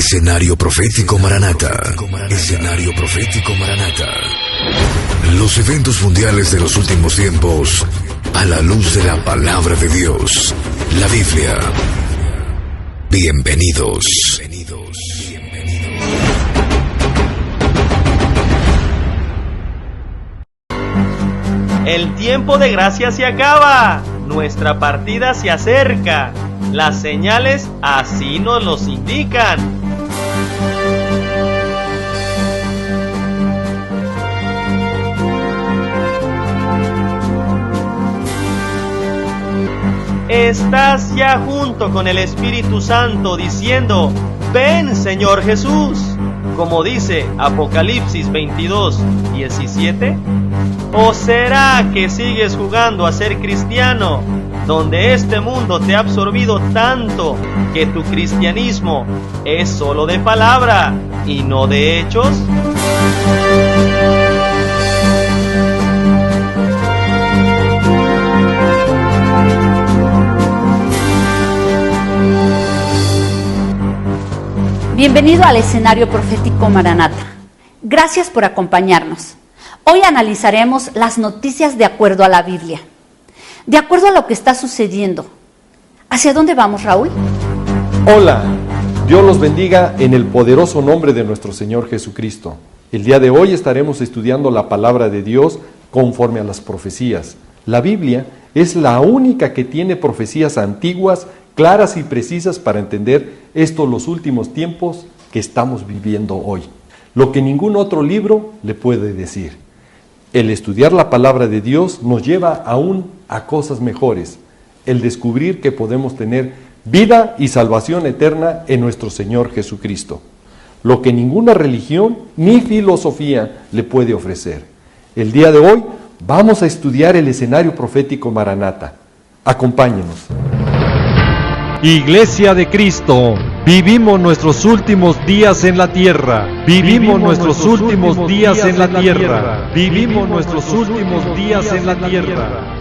Escenario Profético Maranata. Escenario Profético Maranata. Los eventos mundiales de los últimos tiempos a la luz de la palabra de Dios, la Biblia. Bienvenidos. El tiempo de gracia se acaba, nuestra partida se acerca, las señales así nos los indican. Estás ya junto con el Espíritu Santo diciendo, ven Señor Jesús, como dice Apocalipsis 22:17. ¿O será que sigues jugando a ser cristiano, donde este mundo te ha absorbido tanto que tu cristianismo es solo de palabra y no de hechos? Bienvenido al Escenario Profético Maranata. Gracias por acompañarnos. Hoy analizaremos las noticias de acuerdo a la Biblia, de acuerdo a lo que está sucediendo. ¿Hacia dónde vamos, Raúl? Hola, Dios los bendiga en el poderoso nombre de nuestro Señor Jesucristo. El día de hoy estaremos estudiando la palabra de Dios conforme a las profecías. La Biblia es la única que tiene profecías antiguas, claras y precisas para entender los últimos tiempos que estamos viviendo hoy. Lo que ningún otro libro le puede decir. El estudiar la palabra de Dios nos lleva aún a cosas mejores. El descubrir que podemos tener vida y salvación eterna en nuestro Señor Jesucristo. Lo que ninguna religión ni filosofía le puede ofrecer. El día de hoy vamos a estudiar el escenario profético Maranata. Acompáñenos. Iglesia de Cristo, vivimos nuestros últimos días en la tierra. Vivimos nuestros últimos días en la tierra. Vivimos nuestros últimos días en la tierra.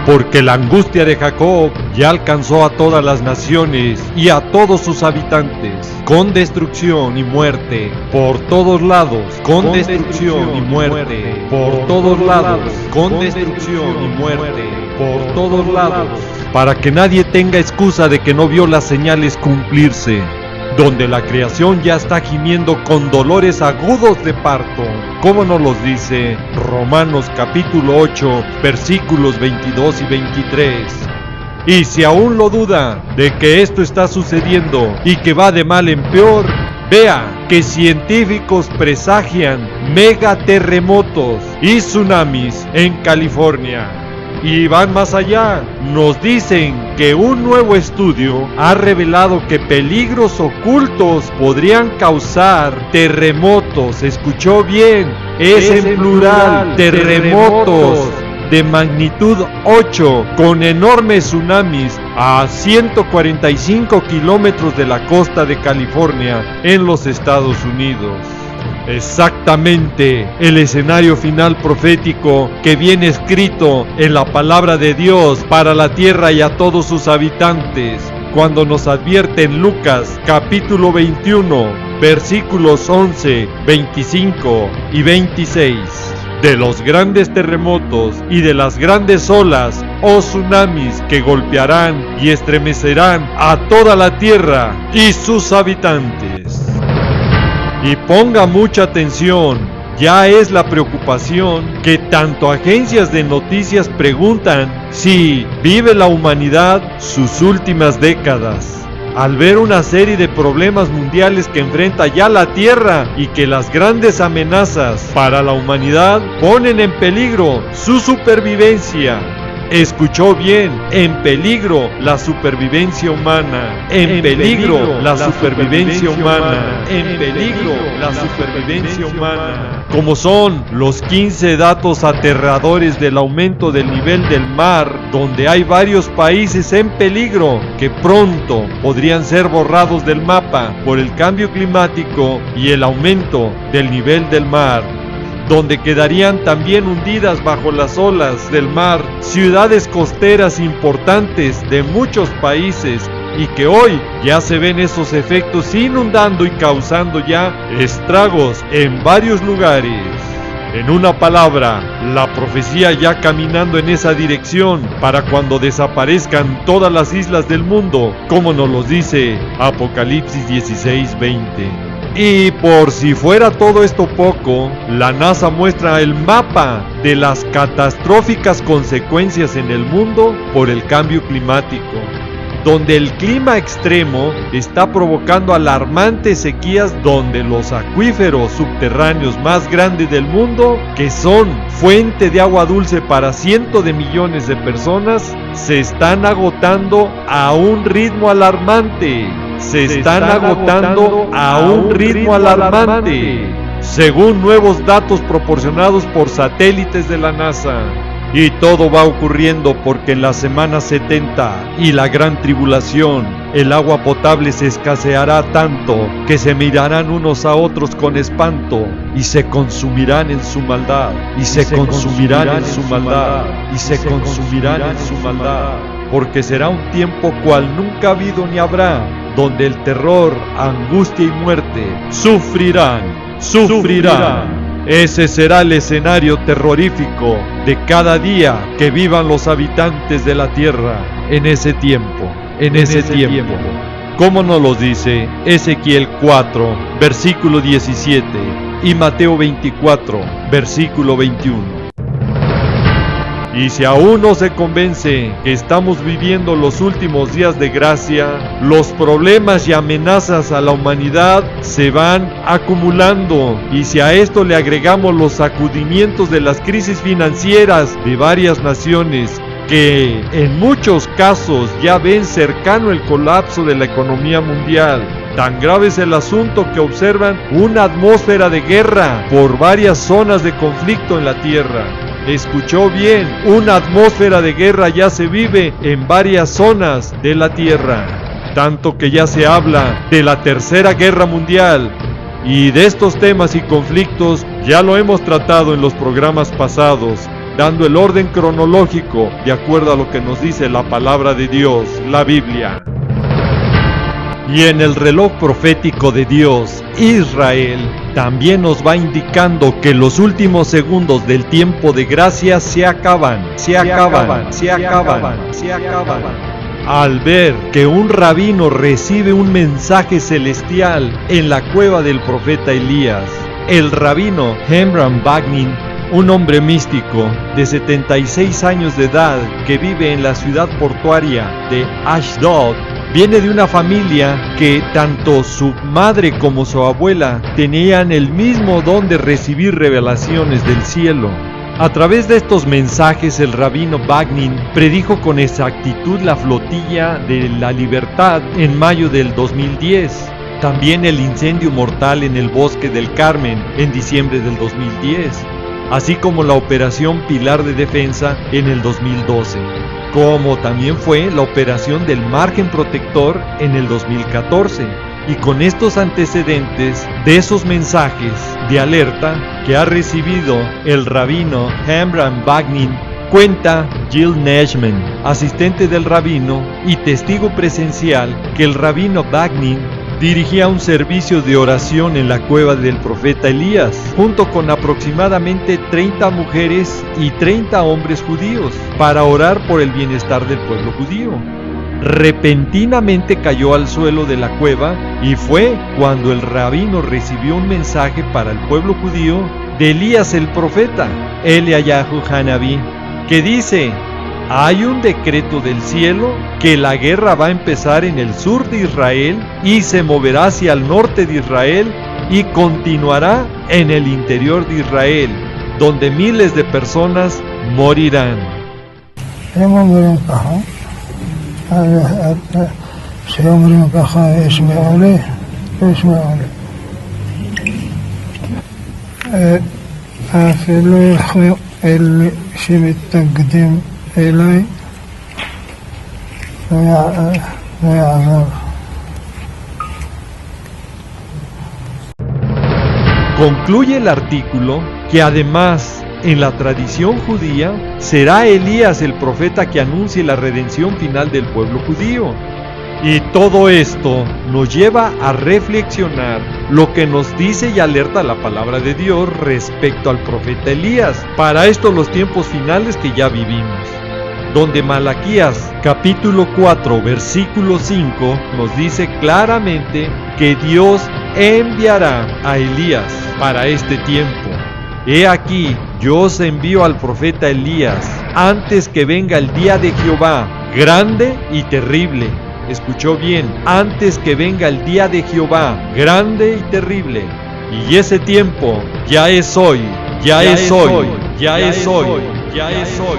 Porque la angustia de Jacob ya alcanzó a todas las naciones y a todos sus habitantes, con destrucción y muerte por todos lados, con destrucción y muerte por todos lados, con destrucción y muerte por todos lados, para que nadie tenga excusa de que no vio las señales cumplirse, donde la creación ya está gimiendo con dolores agudos de parto, como nos los dice Romanos capítulo 8, versículos 22 y 23. Y si aún lo duda de que esto está sucediendo y que va de mal en peor, vea que científicos presagian megaterremotos y tsunamis en California. Y van más allá, nos dicen que un nuevo estudio ha revelado que peligros ocultos podrían causar terremotos, escuchó bien, es en plural, terremotos de magnitud 8 con enormes tsunamis a 145 kilómetros de la costa de California en los Estados Unidos. Exactamente, el escenario final profético que viene escrito en la palabra de Dios para la tierra y a todos sus habitantes, cuando nos advierte en Lucas capítulo 21, versículos 11, 25 y 26, de los grandes terremotos y de las grandes olas o tsunamis que golpearán y estremecerán a toda la tierra y sus habitantes. Y ponga mucha atención, ya es la preocupación que tanto agencias de noticias preguntan si vive la humanidad sus últimas décadas. Al ver una serie de problemas mundiales que enfrenta ya la Tierra y que las grandes amenazas para la humanidad ponen en peligro su supervivencia. Escuchó bien, en peligro la supervivencia humana, en peligro la supervivencia humana, en peligro la supervivencia humana. Como son los 15 datos aterradores del aumento del nivel del mar, donde hay varios países en peligro que pronto podrían ser borrados del mapa por el cambio climático y el aumento del nivel del mar, donde quedarían también hundidas bajo las olas del mar ciudades costeras importantes de muchos países y que hoy ya se ven esos efectos inundando y causando ya estragos en varios lugares. En una palabra, la profecía ya caminando en esa dirección para cuando desaparezcan todas las islas del mundo, como nos lo dice Apocalipsis 16:20. Y por si fuera todo esto poco, la NASA muestra el mapa de las catastróficas consecuencias en el mundo por el cambio climático, donde el clima extremo está provocando alarmantes sequías, donde los acuíferos subterráneos más grandes del mundo, que son fuente de agua dulce para cientos de millones de personas, se están agotando a un ritmo alarmante. Según nuevos datos proporcionados por satélites de la NASA. Y todo va ocurriendo porque en la semana 70 y la gran tribulación, el agua potable se escaseará tanto que se mirarán unos a otros con espanto y se consumirán en su maldad, porque será un tiempo cual nunca ha habido ni habrá, donde el terror, angustia y muerte sufrirán. Ese será el escenario terrorífico de cada día que vivan los habitantes de la tierra en ese tiempo. Como nos lo dice Ezequiel 4, versículo 17 y Mateo 24, versículo 21. Y si aún no se convence que estamos viviendo los últimos días de gracia, los problemas y amenazas a la humanidad se van acumulando. Y si a esto le agregamos los sacudimientos de las crisis financieras de varias naciones, que en muchos casos ya ven cercano el colapso de la economía mundial, tan grave es el asunto que observan una atmósfera de guerra por varias zonas de conflicto en la tierra. Escuchó bien, una atmósfera de guerra ya se vive en varias zonas de la tierra, tanto que ya se habla de la Tercera Guerra Mundial. Y de estos temas y conflictos ya lo hemos tratado en los programas pasados, dando el orden cronológico de acuerdo a lo que nos dice la palabra de Dios, la Biblia. Y en el reloj profético de Dios, Israel también nos va indicando que los últimos segundos del tiempo de gracia se acaban. Al ver que un rabino recibe un mensaje celestial en la cueva del profeta Elías, el rabino Hemram Bagnin, un hombre místico de 76 años de edad que vive en la ciudad portuaria de Ashdod, viene de una familia que tanto su madre como su abuela tenían el mismo don de recibir revelaciones del cielo. A través de estos mensajes, el rabino Bagnin predijo con exactitud la flotilla de la libertad en mayo del 2010. También el incendio mortal en el bosque del Carmen en diciembre del 2010. Así como la operación Pilar de Defensa en el 2012. Como también fue la operación del Margen Protector en el 2014, y con estos antecedentes de esos mensajes de alerta que ha recibido el rabino Hemram Bagnin, cuenta Jill Nashman, asistente del rabino y testigo presencial, que el rabino Bagnin dirigía un servicio de oración en la cueva del profeta Elías, junto con aproximadamente 30 mujeres y 30 hombres judíos, para orar por el bienestar del pueblo judío. Repentinamente cayó al suelo de la cueva y fue cuando el rabino recibió un mensaje para el pueblo judío de Elías el profeta, Eliyahu Hanaví, que dice: hay un decreto del cielo que la guerra va a empezar en el sur de Israel y se moverá hacia el norte de Israel y continuará en el interior de Israel, donde miles de personas morirán. Concluye el artículo que además en la tradición judía será Elías el profeta que anuncie la redención final del pueblo judío. Y todo esto nos lleva a reflexionar lo que nos dice y alerta la palabra de Dios respecto al profeta Elías, para estos los tiempos finales que ya vivimos, donde Malaquías capítulo 4 versículo 5 nos dice claramente que Dios enviará a Elías para este tiempo. He aquí, yo os envío al profeta Elías antes que venga el día de Jehová, grande y terrible. Escuchó bien, antes que venga el día de Jehová, grande y terrible. Y ese tiempo ya es hoy, ya es hoy, ya es hoy, ya es hoy.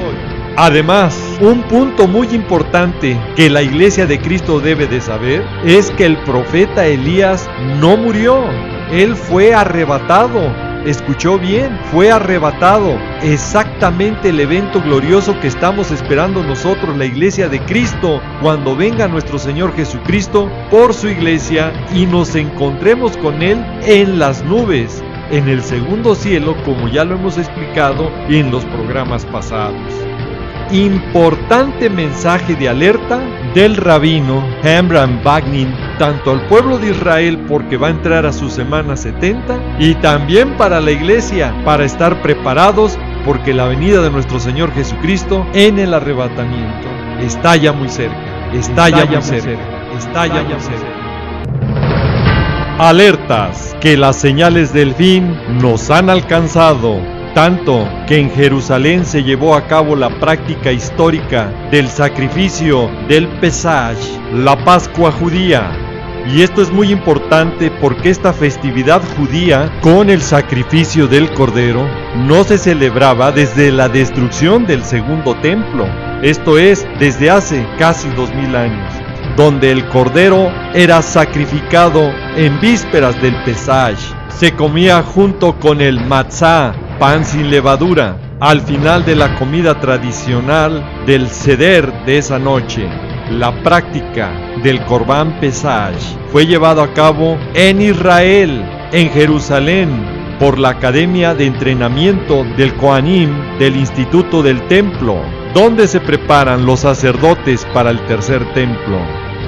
Además, un punto muy importante que la iglesia de Cristo debe de saber es que el profeta Elías no murió, él fue arrebatado. Escuchó bien, fue arrebatado. Exactamente el evento glorioso que estamos esperando nosotros, la iglesia de Cristo, cuando venga nuestro Señor Jesucristo por su iglesia y nos encontremos con Él en las nubes, en el segundo cielo, como ya lo hemos explicado en los programas pasados. Importante mensaje de alerta del rabino Abraham Wagner, tanto al pueblo de Israel porque va a entrar a su semana 70 y también para la iglesia, para estar preparados porque la venida de nuestro Señor Jesucristo en el arrebatamiento está ya muy cerca, está ya muy cerca. Alertas que las señales del fin nos han alcanzado, tanto que en Jerusalén se llevó a cabo la práctica histórica del sacrificio del Pesaj, la Pascua judía. Y esto es muy importante porque esta festividad judía con el sacrificio del Cordero no se celebraba desde la destrucción del segundo templo, esto es, desde hace casi 2000 años, donde el Cordero era sacrificado en vísperas del Pesaj. Se comía junto con el matzá, pan sin levadura, al final de la comida tradicional del Seder de esa noche. La práctica del Corbán Pesaj fue llevado a cabo en Israel, en Jerusalén, por la Academia de Entrenamiento del Kohanim del Instituto del Templo, donde se preparan los sacerdotes para el tercer templo.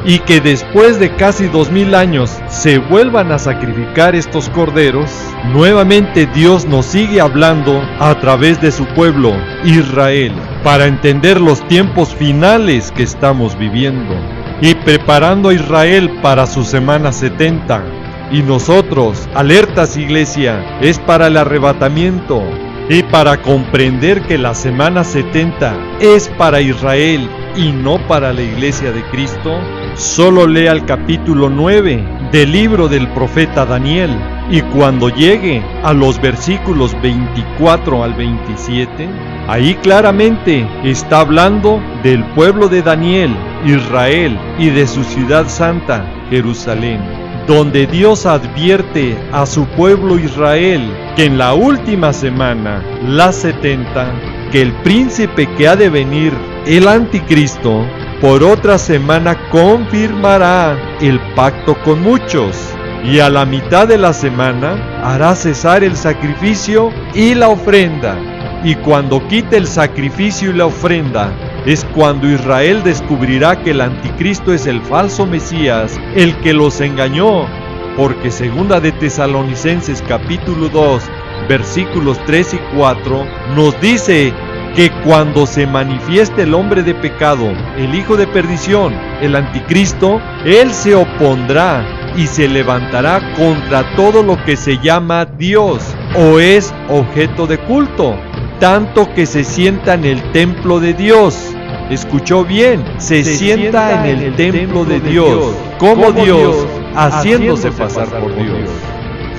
Y que después de casi 2000 años se vuelvan a sacrificar estos corderos, nuevamente Dios nos sigue hablando a través de su pueblo, Israel, para entender los tiempos finales que estamos viviendo y preparando a Israel para su semana 70. Y nosotros, alertas iglesia, es para el arrebatamiento. Y para comprender que la semana 70 es para Israel y no para la iglesia de Cristo, solo lea el capítulo 9 del libro del profeta Daniel, y cuando llegue a los versículos 24 al 27, ahí claramente está hablando del pueblo de Daniel, Israel, y de su ciudad santa, Jerusalén, donde Dios advierte a su pueblo Israel que en la última semana, la 70, que el príncipe que ha de venir, el anticristo, por otra semana confirmará el pacto con muchos, y a la mitad de la semana hará cesar el sacrificio y la ofrenda. Y cuando quite el sacrificio y la ofrenda, es cuando Israel descubrirá que el anticristo es el falso Mesías, el que los engañó, porque segunda de Tesalonicenses capítulo 2, versículos 3 y 4, nos dice que cuando se manifieste el hombre de pecado, el hijo de perdición, el anticristo, él se opondrá y se levantará contra todo lo que se llama Dios o es objeto de culto, tanto que se sienta en el templo de Dios. Escuchó bien, se sienta en el templo de Dios, como Dios, haciéndose pasar por Dios.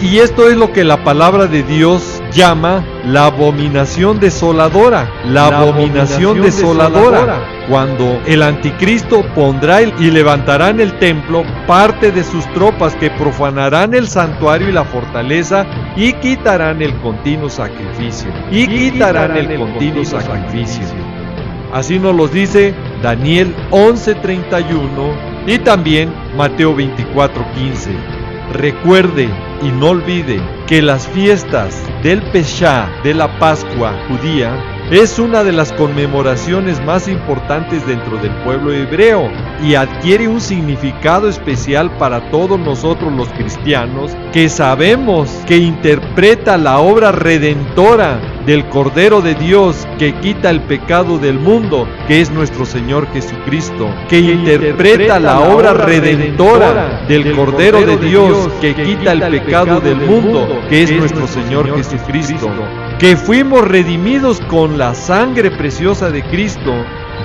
Y esto es lo que la palabra de Dios llama la abominación desoladora, la abominación desoladora, cuando el anticristo pondrá y levantará en el templo parte de sus tropas que profanarán el santuario y la fortaleza y quitarán el continuo sacrificio, Así nos los dice Daniel 11:31 y también Mateo 24:15. Recuerde y no olvide que las fiestas del Pesaj, de la Pascua judía, Es una de las conmemoraciones más importantes dentro del pueblo hebreo y adquiere un significado especial para todos nosotros los cristianos que sabemos que interpreta la obra redentora del Cordero de Dios que quita el pecado del mundo, que es nuestro Señor Jesucristo, que interpreta la obra redentora del Cordero de Dios que quita el pecado del mundo, que es nuestro Señor Jesucristo, que fuimos redimidos con la sangre preciosa de Cristo,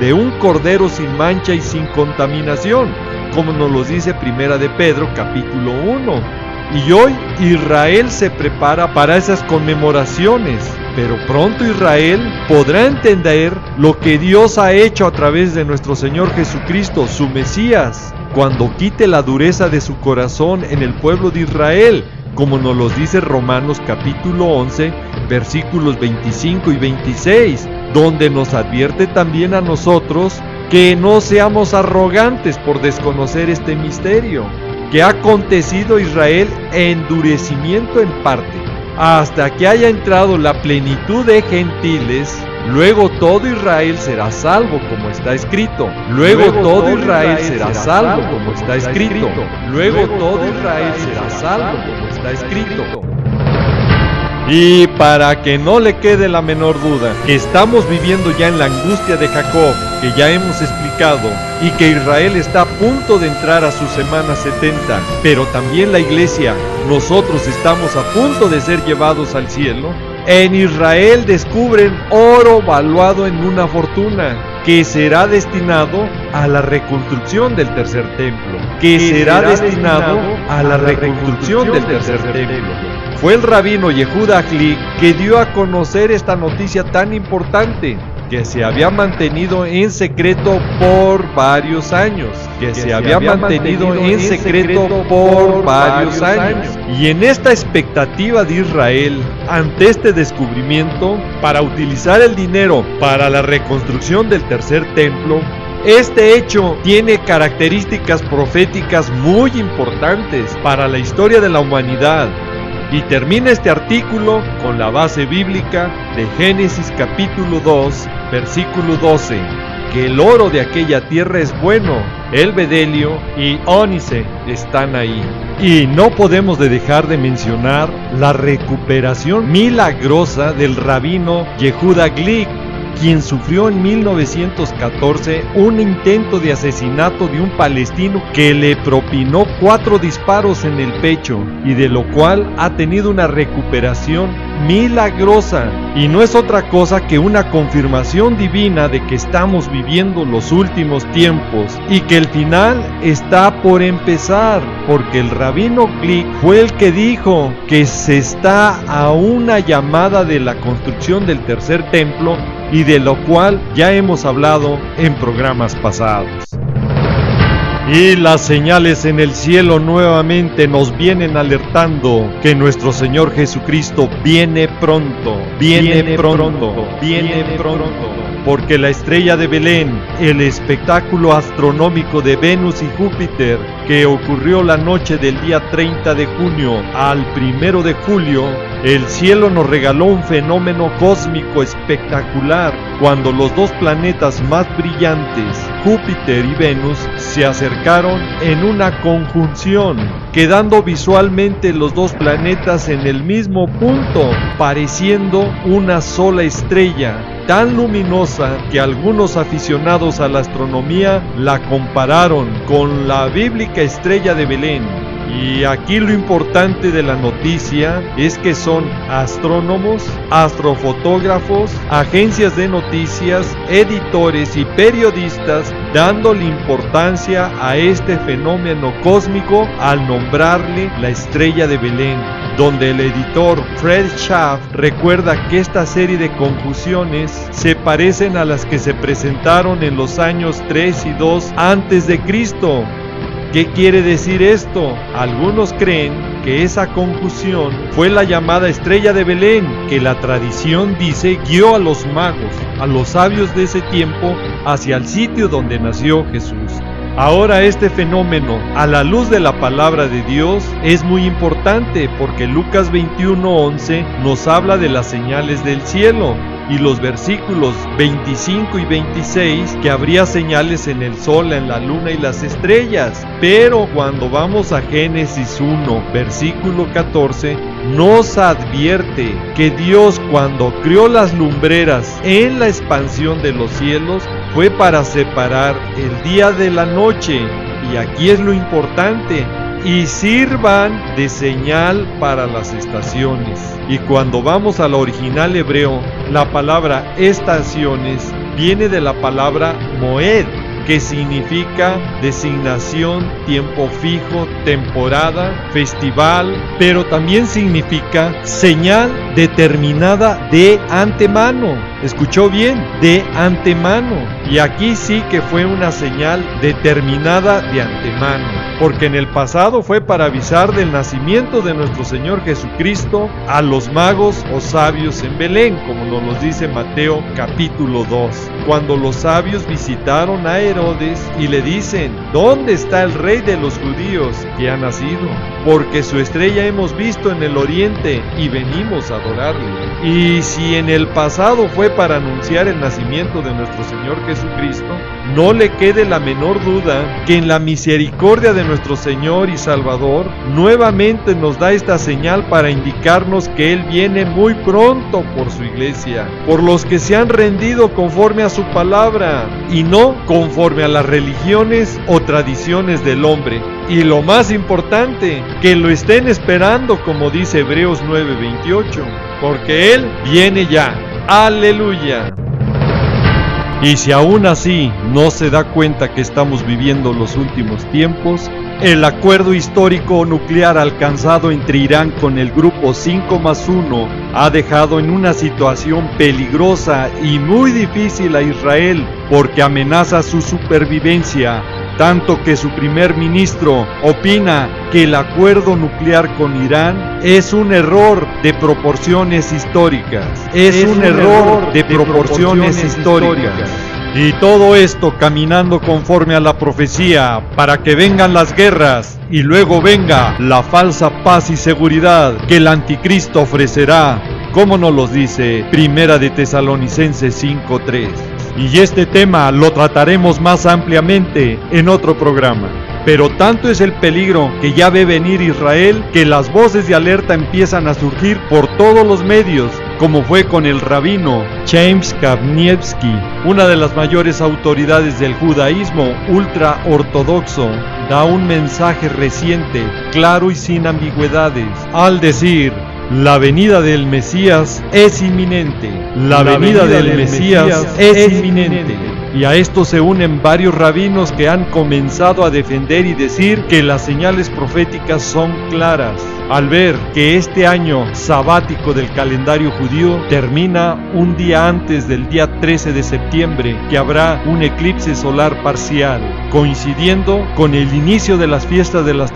de un Cordero sin mancha y sin contaminación, como nos lo dice Primera de Pedro capítulo 1. Y hoy Israel se prepara para esas conmemoraciones, pero pronto Israel podrá entender lo que Dios ha hecho a través de nuestro Señor Jesucristo, su Mesías, cuando quite la dureza de su corazón en el pueblo de Israel, como nos lo dice Romanos capítulo 11, versículos 25 y 26, donde nos advierte también a nosotros que no seamos arrogantes por desconocer este misterio, que ha acontecido a Israel endurecimiento en parte, hasta que haya entrado la plenitud de gentiles. Luego todo Israel será salvo, como está escrito. Luego todo Israel será salvo, como está escrito. Luego todo Israel será salvo, como está escrito. Y para que no le quede la menor duda, que estamos viviendo ya en la angustia de Jacob, que ya hemos explicado, y que Israel está a punto de entrar a su semana 70, pero también la iglesia, nosotros estamos a punto de ser llevados al cielo. En Israel descubren oro valuado en una fortuna, que será destinado a la reconstrucción del tercer templo, que será destinado a la reconstrucción del tercer templo. Fue el rabino Yehuda Glick que dio a conocer esta noticia tan importante, que se había mantenido en secreto por varios años, Y en esta expectativa de Israel, ante este descubrimiento, para utilizar el dinero para la reconstrucción del tercer templo, este hecho tiene características proféticas muy importantes para la historia de la humanidad. Y termina este artículo con la base bíblica de Génesis capítulo 2, versículo 12, que el oro de aquella tierra es bueno, el bedelio y ónice están ahí. Y no podemos dejar de mencionar la recuperación milagrosa del rabino Yehuda Glick, quien sufrió en 1914 un intento de asesinato de un palestino que le propinó 4 disparos en el pecho, y de lo cual ha tenido una recuperación milagrosa, y no es otra cosa que una confirmación divina de que estamos viviendo los últimos tiempos y que el final está por empezar, porque el rabino Glick fue el que dijo que se está a una llamada de la construcción del tercer templo, y de lo cual ya hemos hablado en programas pasados. Y las señales en el cielo nuevamente nos vienen alertando que nuestro Señor Jesucristo viene pronto, porque la estrella de Belén, el espectáculo astronómico de Venus y Júpiter, que ocurrió la noche del día 30 de junio al 1 de julio, el cielo nos regaló un fenómeno cósmico espectacular, cuando los dos planetas más brillantes, Júpiter y Venus, se acercaron en una conjunción, quedando visualmente los dos planetas en el mismo punto, pareciendo una sola estrella, tan luminosa que algunos aficionados a la astronomía la compararon con la bíblica estrella de Belén. Y aquí lo importante de la noticia es que son astrónomos, astrofotógrafos, agencias de noticias, editores y periodistas dándole importancia a este fenómeno cósmico al nombrarle la estrella de Belén, donde el editor Fred Schaff recuerda que esta serie de conjunciones se parecen a las que se presentaron en los años 3 y 2 antes de Cristo. ¿Qué quiere decir esto? Algunos creen que esa conjunción fue la llamada estrella de Belén, que la tradición dice guió a los magos, a los sabios de ese tiempo, hacia el sitio donde nació Jesús. Ahora este fenómeno, a la luz de la palabra de Dios, es muy importante porque Lucas 21:11 nos habla de las señales del cielo. y los versículos 25 y 26 que habría señales en el sol, en la luna y las estrellas. Pero cuando vamos a Génesis 1, versículo 14, nos advierte que Dios, cuando crió las lumbreras en la expansión de los cielos, fue para separar el día de la noche. Y aquí es lo importante: y sirvan de señal para las estaciones. Y cuando vamos al original hebreo, la palabra estaciones viene de la palabra moed, que significa designación, tiempo fijo, temporada, festival, pero también significa señal determinada de antemano. ¿Escuchó bien? De antemano. Y aquí sí que fue una señal determinada de antemano, porque en el pasado fue para avisar del nacimiento de nuestro Señor Jesucristo a los magos o sabios en Belén, como nos lo dice Mateo capítulo 2, cuando los sabios visitaron a Herodes y le dicen: ¿dónde está el rey de los judíos que ha nacido? Porque su estrella hemos visto en el oriente y venimos a adorarle. Y si en el pasado fue para anunciar el nacimiento de nuestro Señor Jesucristo, no le quede la menor duda que en la misericordia de nuestro Señor y Salvador nuevamente nos da esta señal para indicarnos que Él viene muy pronto por su iglesia, por los que se han rendido conforme a su palabra y no conforme a las religiones o tradiciones del hombre. Y lo más importante, que lo estén esperando, como dice Hebreos 9:28, porque Él viene ya. ¡Aleluya! Y si aún así no se da cuenta que estamos viviendo los últimos tiempos, el acuerdo histórico nuclear alcanzado entre Irán con el grupo 5+1 ha dejado en una situación peligrosa y muy difícil a Israel, porque amenaza su supervivencia, tanto que su primer ministro opina que el acuerdo nuclear con Irán es un error de proporciones históricas. Es un error de proporciones históricas. Y todo esto caminando conforme a la profecía, para que vengan las guerras y luego venga la falsa paz y seguridad que el anticristo ofrecerá, como nos lo dice Primera de Tesalonicenses 5:3. Y este tema lo trataremos más ampliamente en otro programa. Pero tanto es el peligro que ya ve venir Israel, que las voces de alerta empiezan a surgir por todos los medios, como fue con el rabino James Kanievsky, una de las mayores autoridades del judaísmo ultra ortodoxo. Da un mensaje reciente, claro y sin ambigüedades, al decir: la venida del Mesías es inminente. La venida del Mesías es inminente. Y a esto se unen varios rabinos que han comenzado a defender y decir que las señales proféticas son claras, al ver que este año sabático del calendario judío termina un día antes del día 13 de septiembre, que habrá un eclipse solar parcial, coincidiendo con el inicio de las fiestas de las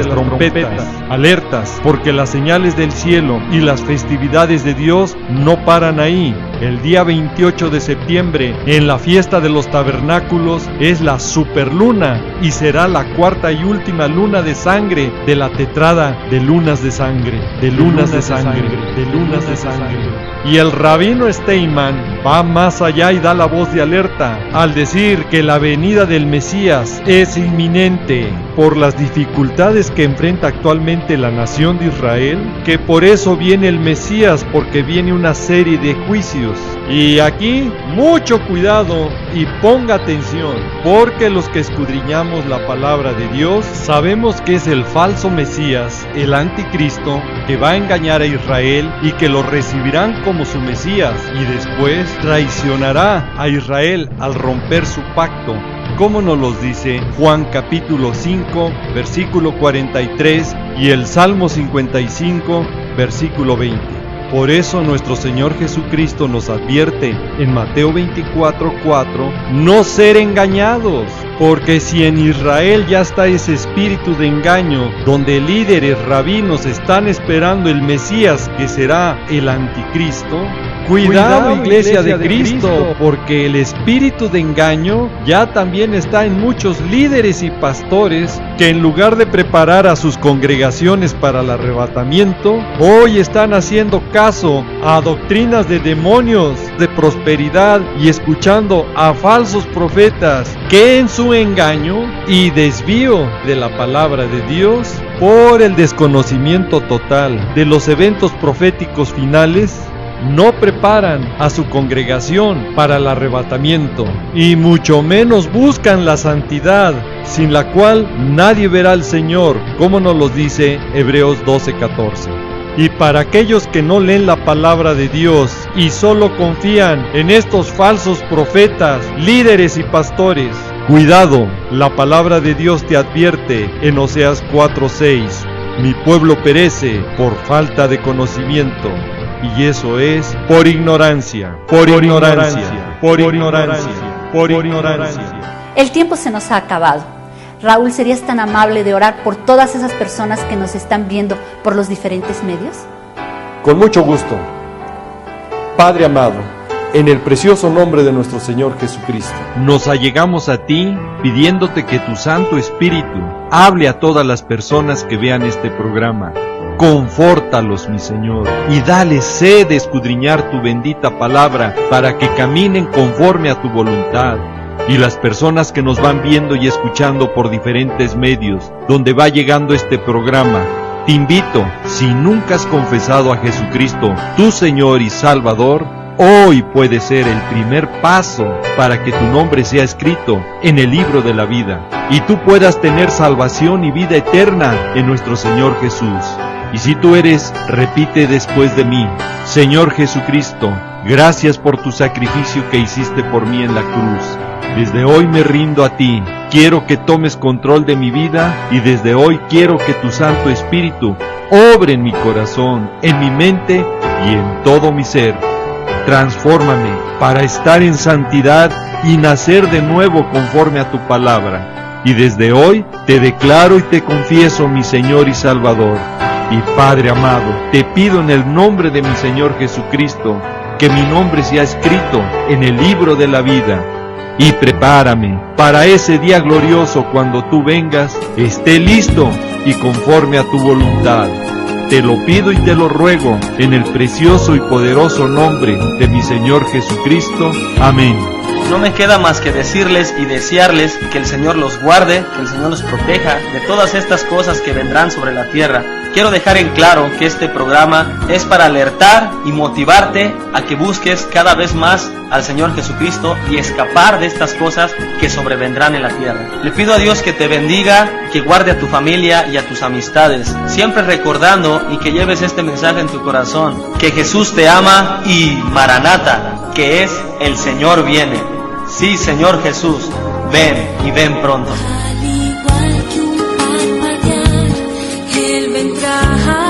trompetas, alertas, porque las señales del cielo y las festividades de Dios no paran ahí. El día 28 de septiembre, en la fiesta de los tabernáculos, es la superluna y será la cuarta y última luna de sangre de la tetrada de lunas de sangre, de lunas de sangre. Y el rabino Steinman va más allá y da la voz de alerta al decir que la venida del Mesías es inminente por las dificultades que enfrenta actualmente la nación de Israel, que por eso viene el Mesías, porque viene una serie de juicios. Y aquí mucho cuidado y ponga atención, porque los que escudriñamos la palabra de Dios sabemos que es el falso Mesías, el anticristo, que va a engañar a Israel y que lo recibirán como su Mesías, y después traicionará a Israel al romper su pacto, como nos los dice Juan capítulo 5, versículo 43 y el Salmo 55, versículo 20. Por eso nuestro Señor Jesucristo nos advierte en Mateo 24:4, no ser engañados, porque si en Israel ya está ese espíritu de engaño, donde líderes rabinos están esperando el Mesías que será el anticristo, Cuidado, Iglesia de Cristo, porque el espíritu de engaño ya también está en muchos líderes y pastores que en lugar de preparar a sus congregaciones para el arrebatamiento, hoy están haciendo caso a doctrinas de demonios, de prosperidad y escuchando a falsos profetas que en su engaño y desvío de la palabra de Dios, por el desconocimiento total de los eventos proféticos finales, no preparan a su congregación para el arrebatamiento y mucho menos buscan la santidad, sin la cual nadie verá al Señor, como nos lo dice Hebreos 12:14. Y para aquellos que no leen la palabra de Dios y solo confían en estos falsos profetas, líderes y pastores, cuidado, la palabra de Dios te advierte en Oseas 4:6, mi pueblo perece por falta de conocimiento. Y eso es por ignorancia, por ignorancia, por ignorancia, por ignorancia. El tiempo se nos ha acabado. Raúl, ¿serías tan amable de orar por todas esas personas que nos están viendo por los diferentes medios? Con mucho gusto. Padre amado, en el precioso nombre de nuestro Señor Jesucristo, nos allegamos a ti pidiéndote que tu Santo Espíritu hable a todas las personas que vean este programa. Confórtalos, mi Señor, y dale sed de escudriñar tu bendita palabra para que caminen conforme a tu voluntad. Y las personas que nos van viendo y escuchando por diferentes medios, donde va llegando este programa, te invito, si nunca has confesado a Jesucristo, tu Señor y Salvador, hoy puede ser el primer paso para que tu nombre sea escrito en el libro de la vida y tú puedas tener salvación y vida eterna en nuestro Señor Jesús. Y si tú eres, repite después de mí: Señor Jesucristo, gracias por tu sacrificio que hiciste por mí en la cruz. Desde hoy me rindo a ti. Quiero que tomes control de mi vida y desde hoy quiero que tu Santo Espíritu obre en mi corazón, en mi mente y en todo mi ser. Transfórmame para estar en santidad y nacer de nuevo conforme a tu palabra. Y desde hoy te declaro y te confieso mi Señor y Salvador. Y Padre amado, te pido en el nombre de mi Señor Jesucristo, que mi nombre sea escrito en el libro de la vida. Y prepárame para ese día glorioso cuando tú vengas, esté listo y conforme a tu voluntad. Te lo pido y te lo ruego en el precioso y poderoso nombre de mi Señor Jesucristo. Amén. No me queda más que decirles y desearles que el Señor los guarde, que el Señor los proteja de todas estas cosas que vendrán sobre la tierra. Quiero dejar en claro que este programa es para alertar y motivarte a que busques cada vez más al Señor Jesucristo y escapar de estas cosas que sobrevendrán en la tierra. Le pido a Dios que te bendiga, que guarde a tu familia y a tus amistades, siempre recordando y que lleves este mensaje en tu corazón, que Jesús te ama y Maranata, que es el Señor viene. Sí, Señor Jesús, ven y ven pronto. Al igual que un parpadear, Él vendrá.